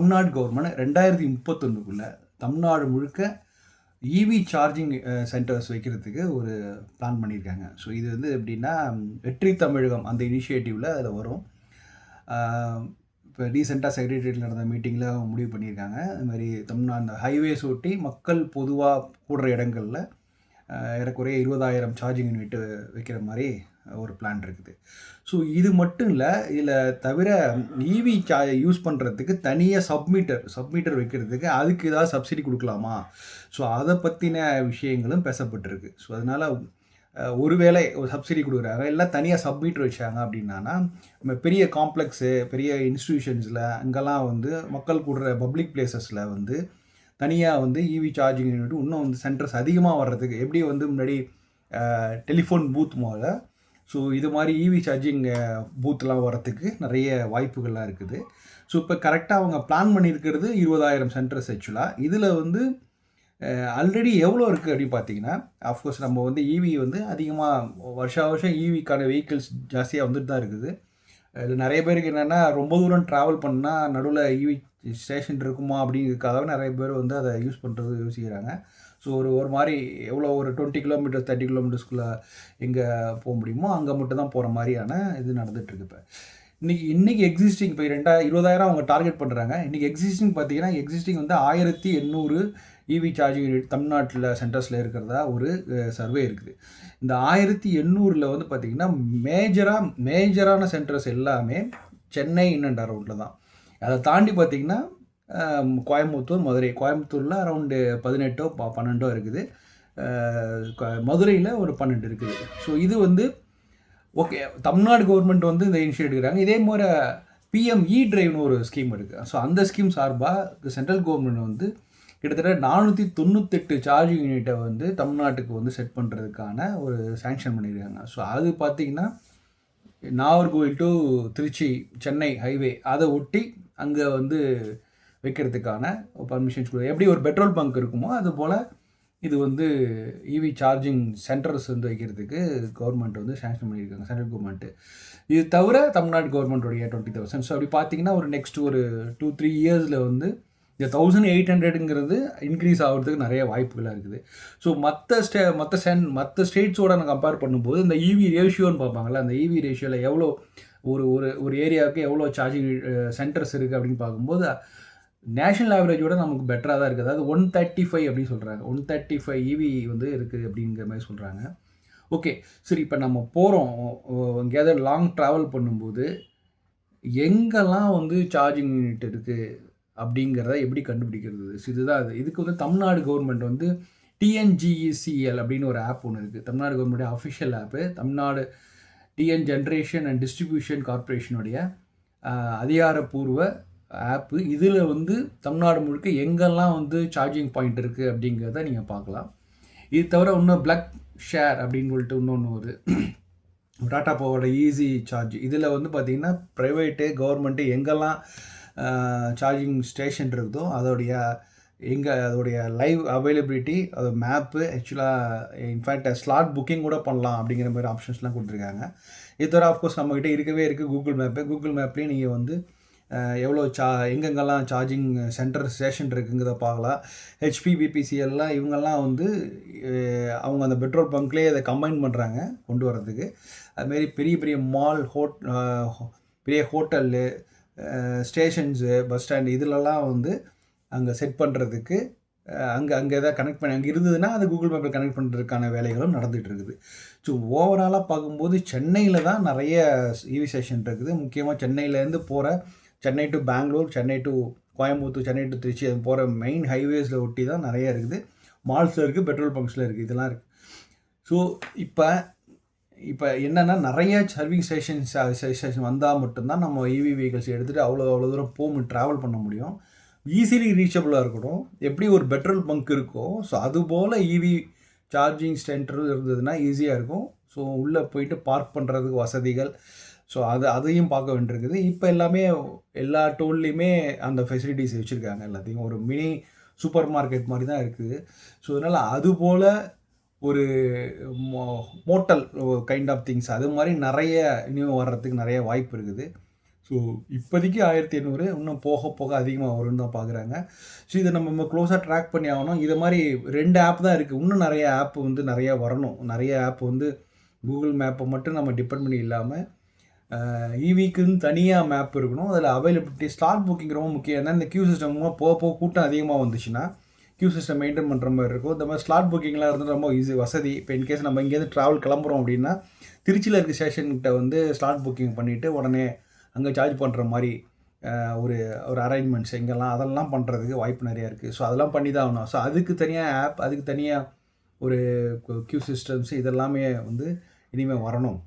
Tamil Nadu government 2031 Tamil Nadu முழுக்க இவி charging centres வைக்கிறதுக்கு ஒரு பிளான் பண்ணியிருக்காங்க. ஸோ இது வந்து எப்படின்னா, வெற்றி தமிழகம் அந்த இனிஷியேட்டிவில் அதில் வரும். இப்போ ரீசெண்டாக செக்ரட்டரியேட்டில் நடந்த மீட்டிங்கில் அவங்க முடிவு பண்ணியிருக்காங்க. அது மாதிரி தமிழ்நாடு ஹைவேஸ் ஒட்டி மக்கள் பொதுவாக கூடுற இடங்களில் ஏறக்குறைய 20,000 சார்ஜிங் யூனிட் வைக்கிற மாதிரி ஒரு பிளான் இருக்குது. ஸோ இது மட்டும் இல்லை, இதில் தவிர இவி யூஸ் பண்ணுறதுக்கு தனியாக சப்மீட்டர் வைக்கிறதுக்கு அதுக்கு ஏதாவது சப்சிடி கொடுக்கலாமா, ஸோ அதை பற்றின விஷயங்களும் பேசப்பட்டிருக்கு. ஸோ அதனால் ஒருவேளை ஒரு சப்சிடி கொடுக்குறாங்க, இல்லை தனியாக சப்மீட்டர் வச்சாங்க அப்படின்னா, நம்ம பெரிய காம்ப்ளெக்ஸு பெரிய இன்ஸ்டிடியூஷன்ஸில் அங்கெல்லாம் வந்து மக்கள் கூடுற பப்ளிக் பிளேசஸில் வந்து தனியாக வந்து இவி சார்ஜிங் யூனிட் இன்னும் வந்து சென்டர்ஸ் அதிகமாக வர்றதுக்கு, எப்படி வந்து முன்னாடி டெலிஃபோன் பூத் போல, ஸோ இது மாதிரி இவி சார்ஜிங் பூத்லாம் வரத்துக்கு நிறைய வாய்ப்புகள்லாம் இருக்குது. ஸோ இப்போ கரெக்டாக அவங்க பிளான் பண்ணியிருக்கிறது 20,000 சென்டர்ஸ் ஆக்சுவலாக. இதில் வந்து ஆல்ரெடி எவ்வளோ இருக்குது அப்படின்னு பார்த்தீங்கன்னா, ஆஃப்கோர்ஸ் நம்ம வந்து இவி வந்து அதிகமாக வருஷம் இவிக்கான வெஹிக்கிள்ஸ் ஜாஸ்தியாக வந்துட்டு தான் இருக்குது. இது நிறைய பேருக்கு என்னென்னா, ரொம்ப தூரம் ட்ராவல் பண்ணால் நடுவில் இவி ஸ்டேஷன் இருக்குமா அப்படிங்கிறதுக்காக நிறைய பேர் வந்து அதை யூஸ் பண்ணுறது யோசிக்கிறாங்க. ஸோ ஒரு மாதிரி எவ்வளோ ஒரு 20 கிலோமீட்டர்ஸ் 30 கிலோமீட்டர்ஸ்குள்ளே எங்கே போக முடியுமோ அங்கே மட்டும் தான் போகிற மாதிரியான இது நடந்துகிட்ருக்கு. இப்போ இன்றைக்கி எக்ஸிஸ்டிங் இப்போ 20,000 அவங்க டார்கெட் பண்ணுறாங்க. இன்றைக்கி எக்ஸிஸ்டிங் பார்த்தீங்கன்னா, எக்ஸிஸ்டிங் வந்து 1800 இவி சார்ஜிங் யூனிட் தமிழ்நாட்டில் சென்டர்ஸில் இருக்கிறதா ஒரு சர்வே இருக்குது. இந்த 1800 வந்து பார்த்திங்கன்னா மேஜரான சென்டர்ஸ் எல்லாமே சென்னை இன் அண்ட் அரௌண்டில் தான். அதை தாண்டி பார்த்திங்கன்னா கோயம்புத்தூர், மதுரை. கோயம்புத்தூரில் அரௌண்டு 18-12 இருக்குது. மதுரையில் ஒரு 12 இருக்குது. ஸோ இது வந்து ஓகே, தமிழ்நாடு கவர்மெண்ட் வந்து இந்த இனிஷியேட் எடுக்கிறாங்க. இதே மாதிரி பிஎம்இ டிரைவ்னு ஒரு ஸ்கீம் இருக்குது. ஸோ அந்த ஸ்கீம் சார்பாக சென்ட்ரல் கவர்மெண்ட் வந்து கிட்டத்தட்ட 498 சார்ஜிங் யூனிட்டை வந்து தமிழ்நாட்டுக்கு வந்து செட் பண்ணுறதுக்கான ஒரு சேங்ஷன் பண்ணியிருக்காங்க. ஸோ அது பார்த்திங்கன்னா நாகர்கோவில் டு திருச்சி சென்னை ஹைவே அதை ஒட்டி அங்கே வந்து வைக்கிறதுக்கான பர்மிஷன்ஸ் கொடுக்குது. எப்படி ஒரு பெட்ரோல் பங்க் இருக்குமோ அது போல் இது வந்து இவி சார்ஜிங் சென்டர்ஸ் வந்து வைக்கிறதுக்கு கவர்மெண்ட் வந்து சேங்ஷன் பண்ணியிருக்காங்க, சென்ட்ரல் கவர்மெண்ட்டு. இது தவிர தமிழ்நாடு கவர்மெண்ட்டுடைய 20,000. ஸோ அப்படி பார்த்திங்கன்னா ஒரு நெக்ஸ்ட் ஒரு 2-3 இயர்ஸில் வந்து இந்த 1,800ங்கிறது இன்க்ரீஸ் ஆகிறதுக்கு நிறைய வாய்ப்புகளாக இருக்குது. ஸோ மற்ற ஸ்டேட்ஸோட நான் கம்பேர் பண்ணும்போது இந்த இவி ரேஷியோன்னு பார்ப்பாங்கள்ல, அந்த இவி ரேஷியோவில் எவ்வளோ ஒரு ஏரியாவுக்கு எவ்வளோ சார்ஜிங் சென்டர்ஸ் இருக்குது அப்படின்னு பார்க்கும்போது நேஷனல் ஆவரேஜோட நமக்கு பெட்டராக தான் இருக்குது. அதாவது 135 அப்படின்னு சொல்கிறாங்க. 135 இவி வந்து இருக்குது அப்படிங்கிற மாதிரி சொல்கிறாங்க. ஓகே, சரி, இப்போ நம்ம போகிறோம் எங்கேயாவது லாங் ட்ராவல் பண்ணும்போது எங்கெல்லாம் வந்து சார்ஜிங் யூனிட் இருக்குது அப்படிங்கிறத எப்படி கண்டுபிடிக்கிறது? இதுதான் அது. இதுக்கு வந்து தமிழ்நாடு கவர்மெண்ட் வந்து டிஎன்ஜிஇசிஎல் அப்படின்னு ஒரு ஆப் ஒன்று இருக்குது. தமிழ்நாடு கவர்மெண்ட்டுடைய official app. Tamil Nadu TN generation and distribution கார்ப்பரேஷனுடைய அதிகாரப்பூர்வ ஆப்பு. இதில் வந்து தமிழ்நாடு முழுக்க எங்கெல்லாம் வந்து சார்ஜிங் பாயிண்ட் இருக்குது அப்படிங்கிறத நீங்கள் பார்க்கலாம். இது தவிர இன்னும் பிளக் ஷேர் அப்படின்னு சொல்லிட்டு இன்னொன்று ஒரு டாட்டா பவரோட ஈஸி சார்ஜ். இதில் வந்து பார்த்திங்கன்னா ப்ரைவேட்டு கவர்மெண்ட்டு எங்கெல்லாம் சார்ஜிங் ஸ்டேஷன் இருக்குதோ அதோடைய லைவ் அவைலபிலிட்டி, அது மேப்பு, ஆக்சுவலாக இன்ஃபேக்ட் ஸ்லாட் புக்கிங் கூட பண்ணலாம் அப்படிங்கிற மாதிரி ஆப்ஷன்ஸ்லாம் கொடுத்துருக்காங்க. இது தவிர ஆஃப்கோர்ஸ் நம்மக்கிட்ட இருக்கவே இருக்குது கூகுள் மேப்பு. கூகுள் மேப்லேயும் நீங்கள் வந்து எவ்வளோ எங்கெங்கெல்லாம் சார்ஜிங் சென்டர் ஸ்டேஷன் இருக்குங்கிறத பார்க்கலாம். ஹெச்பி, பிபிசிஎல்லாம் இவங்கெல்லாம் வந்து அவங்க அந்த பெட்ரோல் பங்க்லேயே அதை கம்பைன் பண்ணுறாங்க கொண்டு வரதுக்கு. அதுமாரி பெரிய மால், பெரிய ஹோட்டலு, ஸ்டேஷன்ஸு, பஸ் ஸ்டாண்டு இதிலெல்லாம் வந்து அங்கே செட் பண்ணுறதுக்கு அங்கே எதாவது கனெக்ட் பண்ணி அங்கே இருந்ததுன்னா அது கூகுள் மேப்பில் கனெக்ட் பண்ணுறதுக்கான வேலைகளும் நடந்துகிட்டு இருக்குது. ஸோ ஓவராலாக பார்க்கும்போது சென்னையில் தான் நிறைய இவி ஸ்டேஷன் இருக்குது. முக்கியமாக சென்னையிலேருந்து போகிற Chennai to Bangalore, Chennai to Coimbatore, Chennai to Trichy அது போகிற மெயின் ஹைவேஸில் ஒட்டி தான் நிறைய இருக்குது. மால்ஸில் இருக்குது, பெட்ரோல் பங்க்ஸில் இருக்குது, இதெல்லாம் இருக்குது. ஸோ இப்போ என்னென்னா நிறைய சர்விங் ஸ்டேஷன் வந்தால் மட்டும்தான் நம்ம இவி வெஹிக்கிள்ஸ் எடுத்துகிட்டு அவ்வளோ தூரம் ட்ராவல் பண்ண முடியும். ஈஸிலி ரீச்சபிளாக இருக்கணும். எப்படி ஒரு பெட்ரோல் பங்க் இருக்கோ, ஸோ அதுபோல் இவி சார்ஜிங் சென்டரும் இருந்ததுன்னா ஈஸியாக இருக்கும். ஸோ உள்ளே போயிட்டு பார்க் பண்ணுறதுக்கு வசதிகள், ஸோ அதையும் பார்க்க வேண்டியிருக்குது. இப்போ எல்லா டோல்லையுமே அந்த ஃபெசிலிட்டிஸ் வச்சுருக்காங்க. எல்லாத்தையும் ஒரு மினி சூப்பர் மார்க்கெட் மாதிரி தான் இருக்குது. ஸோ அதனால் அதுபோல் ஒரு மோட்டல் கைண்ட் ஆஃப் திங்ஸ் அது மாதிரி நிறைய இன்னும் வர்றதுக்கு நிறைய வாய்ப்பு இருக்குது. ஸோ இப்போதைக்கு 1800, இன்னும் போக போக அதிகமாக வரும்னு தான் பார்க்குறாங்க. ஸோ இதை நம்ம க்ளோஸாக ட்ராக் பண்ணி ஆகணும். இது மாதிரி 2 ஆப் தான் இருக்குது. இன்னும் நிறைய ஆப் வந்து நிறையா வரணும். நிறைய ஆப் வந்து கூகுள் மேப்பை மட்டும் நம்ம டிபெண்ட் பண்ணி இல்லாமல் ஈவிக்குன்னு தனியாக மேப் இருக்கணும். அதில் அவைலபிலிட்டி ஸ்லாட் புக்கிங் ரொம்ப முக்கியம். ஏன்னா இந்த கியூ சிஸ்டம் போக போக கூட்டம் அதிகமாக வந்துச்சுன்னா கியூ சிஸ்டம் மெயின்டைன் பண்ணுற மாதிரி இருக்கும். இந்த மாதிரி ஸ்லாட் புக்கிங்லாம் இருந்து ரொம்ப ஈஸி வசதி. இப்போ இன்கேஸ் நம்ம இங்கேருந்து ட்ராவல் கிளம்புறோம் அப்படின்னா திருச்சியில் இருக்க ஸ்டேஷன்கிட்ட வந்து ஸ்லாட் புக்கிங் பண்ணிவிட்டு உடனே அங்கே சார்ஜ் பண்ணுற மாதிரி ஒரு ஒரு அரேஞ்ச்மெண்ட்ஸ் எங்கெல்லாம் அதெல்லாம் பண்ணுறதுக்கு வாய்ப்பு நிறையா இருக்குது. ஸோ அதெல்லாம் பண்ணி தான் ஆகணும். ஸோ அதுக்கு தனியாக ஆப், அதுக்கு தனியாக ஒரு கியூ சிஸ்டம்ஸ் இதெல்லாமே வந்து இனிமேல் வரணும்.